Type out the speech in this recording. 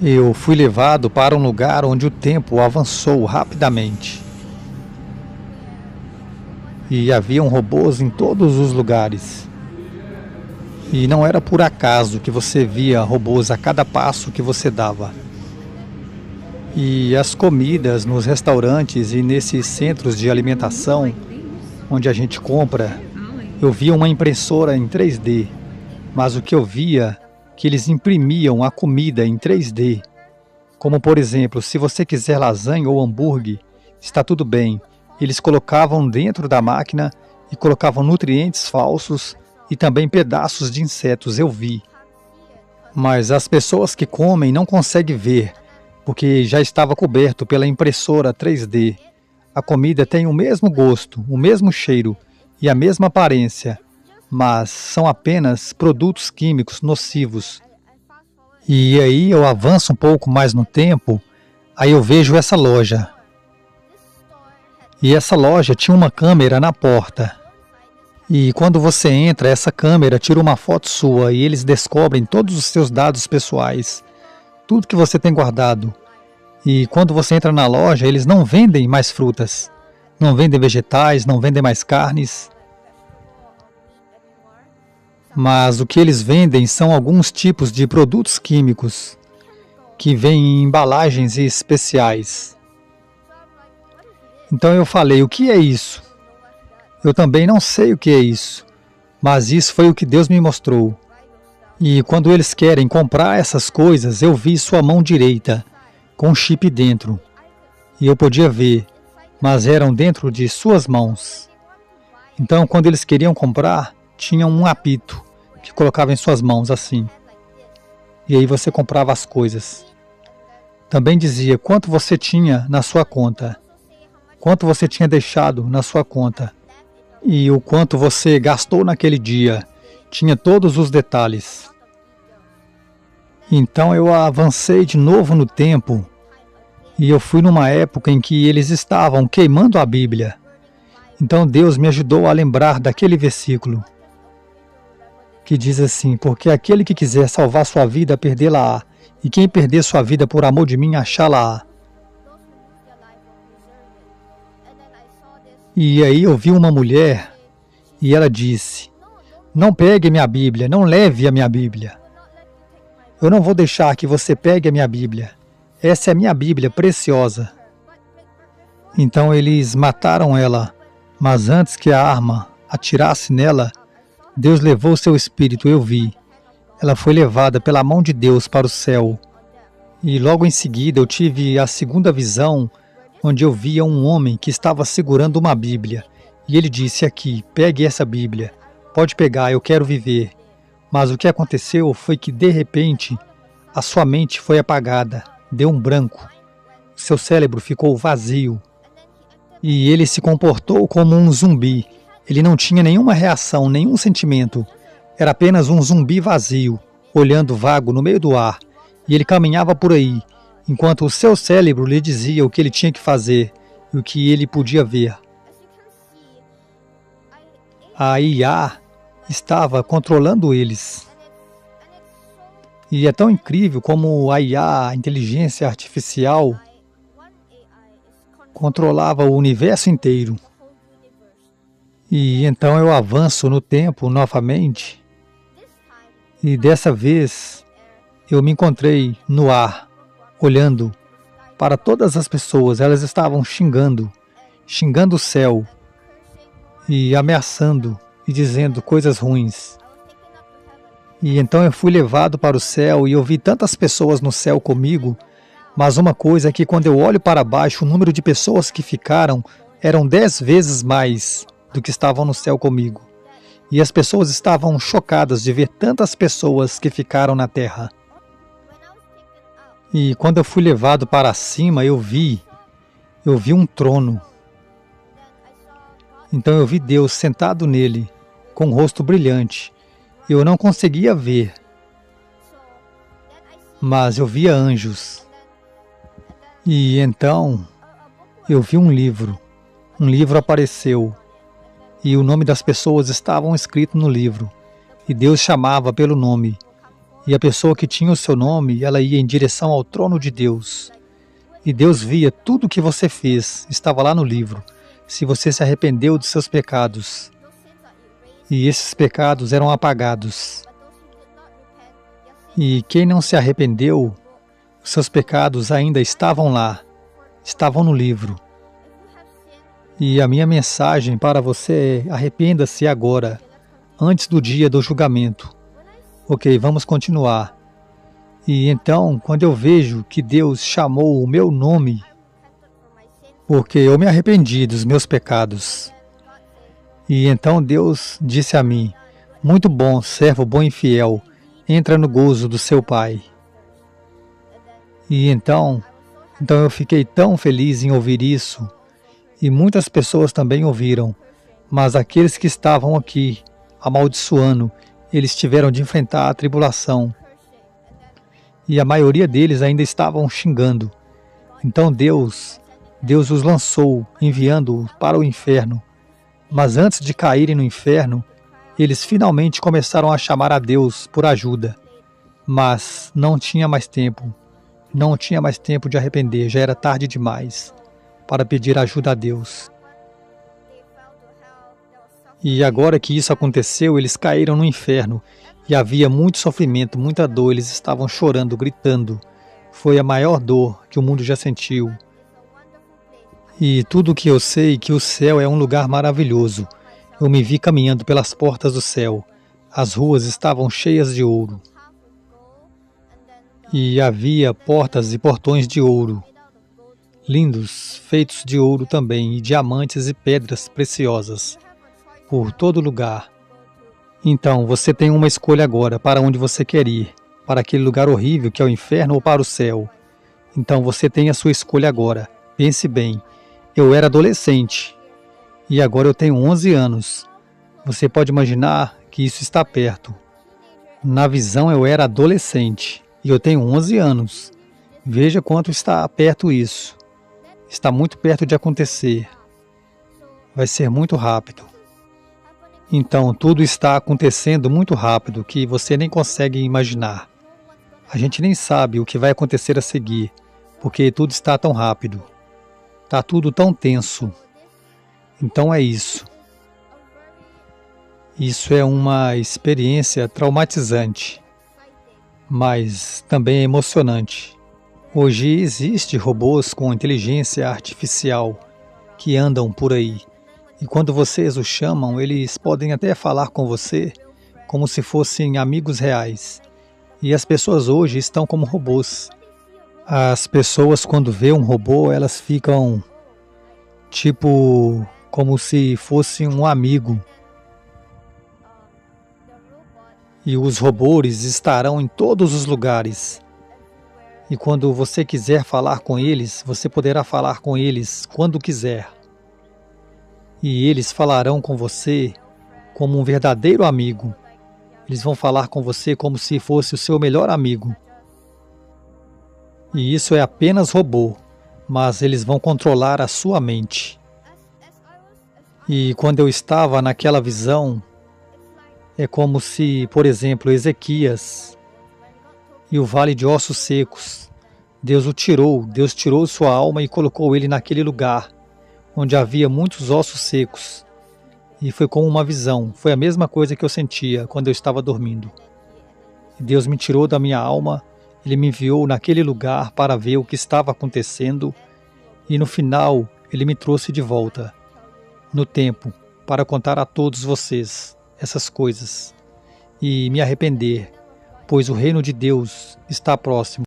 Eu fui levado para um lugar onde o tempo avançou rapidamente e haviam robôs em todos os lugares. E não era por acaso que você via robôs a cada passo que você dava. E as comidas nos restaurantes e nesses centros de alimentação, onde a gente compra, eu via uma impressora em 3D, mas o que eu via que eles imprimiam a comida em 3D. Como, por exemplo, se você quiser lasanha ou hambúrguer, está tudo bem. Eles colocavam dentro da máquina e colocavam nutrientes falsos e também pedaços de insetos, eu vi. Mas as pessoas que comem não conseguem ver, porque já estava coberto pela impressora 3D. A comida tem o mesmo gosto, o mesmo cheiro e a mesma aparência, mas são apenas produtos químicos nocivos. E aí eu avanço um pouco mais no tempo, aí eu vejo essa loja. E essa loja tinha uma câmera na porta. E quando você entra, essa câmera tira uma foto sua e eles descobrem todos os seus dados pessoais, tudo que você tem guardado. E quando você entra na loja, eles não vendem mais frutas, não vendem vegetais, não vendem mais carnes. Mas o que eles vendem são alguns tipos de produtos químicos que vêm em embalagens especiais. Então eu falei, o que é isso? Eu também não sei o que é isso, mas isso foi o que Deus me mostrou. E quando eles querem comprar essas coisas, eu vi sua mão direita, com um chip dentro. E eu podia ver, mas eram dentro de suas mãos. Então quando eles queriam comprar, tinham um apito que colocava em suas mãos assim. E aí você comprava as coisas. Também dizia quanto você tinha na sua conta, quanto você tinha deixado na sua conta e o quanto você gastou naquele dia. Tinha todos os detalhes. Então eu avancei de novo no tempo e eu fui numa época em que eles estavam queimando a Bíblia. Então Deus me ajudou a lembrar daquele versículo que diz assim, porque aquele que quiser salvar sua vida, perdê-la-á, e quem perder sua vida por amor de mim, achá-la-á. E aí eu vi uma mulher e ela disse, não pegue minha Bíblia, não leve a minha Bíblia. Eu não vou deixar que você pegue a minha Bíblia. Essa é a minha Bíblia preciosa. Então eles mataram ela, mas antes que a arma atirasse nela, Deus levou seu espírito, eu vi. Ela foi levada pela mão de Deus para o céu. E logo em seguida eu tive a segunda visão, onde eu via um homem que estava segurando uma Bíblia. E ele disse aqui, pegue essa Bíblia, pode pegar, eu quero viver. Mas o que aconteceu foi que de repente a sua mente foi apagada, deu um branco. Seu cérebro ficou vazio. E ele se comportou como um zumbi. Ele não tinha nenhuma reação, nenhum sentimento. Era apenas um zumbi vazio, olhando vago no meio do ar. E ele caminhava por aí, enquanto o seu cérebro lhe dizia o que ele tinha que fazer e o que ele podia ver. A IA estava controlando eles. E é tão incrível como a IA, a inteligência artificial, controlava o universo inteiro. E então eu avanço no tempo novamente, e dessa vez eu me encontrei no ar, olhando para todas as pessoas. Elas estavam xingando o céu, e ameaçando, e dizendo coisas ruins. E então eu fui levado para o céu, e eu vi tantas pessoas no céu comigo, mas uma coisa é que quando eu olho para baixo, o número de pessoas que ficaram eram 10 vezes mais do que estavam no céu comigo. E as pessoas estavam chocadas de ver tantas pessoas que ficaram na terra. E quando eu fui levado para cima, eu vi um trono. Então eu vi Deus sentado nele, com um rosto brilhante. Eu não conseguia ver, mas eu via anjos. E então eu vi um livro. Um livro apareceu. E o nome das pessoas estavam escrito no livro, e Deus chamava pelo nome. E a pessoa que tinha o seu nome, ela ia em direção ao trono de Deus. E Deus via tudo o que você fez, estava lá no livro. Se você se arrependeu dos seus pecados. E esses pecados eram apagados. E quem não se arrependeu, os seus pecados ainda estavam lá, estavam no livro. E a minha mensagem para você é: arrependa-se agora, antes do dia do julgamento. Ok, vamos continuar. E então, quando eu vejo que Deus chamou o meu nome, porque eu me arrependi dos meus pecados. E então Deus disse a mim: muito bom, servo bom e fiel, entra no gozo do seu Pai. E então eu fiquei tão feliz em ouvir isso, e muitas pessoas também ouviram, mas aqueles que estavam aqui, amaldiçoando, eles tiveram de enfrentar a tribulação. E a maioria deles ainda estavam xingando. Então Deus os lançou, enviando-os para o inferno. Mas antes de caírem no inferno, eles finalmente começaram a chamar a Deus por ajuda. Mas não tinha mais tempo. Não tinha mais tempo de arrepender, já era tarde demais para pedir ajuda a Deus. E agora que isso aconteceu, eles caíram no inferno e havia muito sofrimento, muita dor, eles estavam chorando, gritando. Foi a maior dor que o mundo já sentiu. E tudo o que eu sei é que o céu é um lugar maravilhoso. Eu me vi caminhando pelas portas do céu. As ruas estavam cheias de ouro. E havia portas e portões de ouro, lindos, feitos de ouro também, e diamantes e pedras preciosas, por todo lugar. Então, você tem uma escolha agora, para onde você quer ir, para aquele lugar horrível que é o inferno ou para o céu. Então, você tem a sua escolha agora. Pense bem, eu era adolescente, e agora eu tenho 11 anos. Você pode imaginar que isso está perto. Na visão eu era adolescente. E eu tenho 11 anos. Veja quanto está perto isso. Está muito perto de acontecer. Vai ser muito rápido. Então, tudo está acontecendo muito rápido que você nem consegue imaginar. A gente nem sabe o que vai acontecer a seguir, porque tudo está tão rápido. Está tudo tão tenso. Então é isso. Isso é uma experiência traumatizante, mas também é emocionante. Hoje existe robôs com inteligência artificial que andam por aí. E quando vocês os chamam, eles podem até falar com você como se fossem amigos reais. E as pessoas hoje estão como robôs. As pessoas, quando vê um robô, elas ficam tipo como se fosse um amigo. E os robôs estarão em todos os lugares. E quando você quiser falar com eles, você poderá falar com eles quando quiser. E eles falarão com você como um verdadeiro amigo. Eles vão falar com você como se fosse o seu melhor amigo. E isso é apenas robô, mas eles vão controlar a sua mente. E quando eu estava naquela visão, é como se, por exemplo, Ezequias e o vale de ossos secos, Deus tirou sua alma e colocou ele naquele lugar, onde havia muitos ossos secos. E foi como uma visão, foi a mesma coisa que eu sentia quando eu estava dormindo. E Deus me tirou da minha alma, Ele me enviou naquele lugar para ver o que estava acontecendo, e no final Ele me trouxe de volta, no tempo, para contar a todos vocês essas coisas, e me arrepender, pois o reino de Deus está próximo.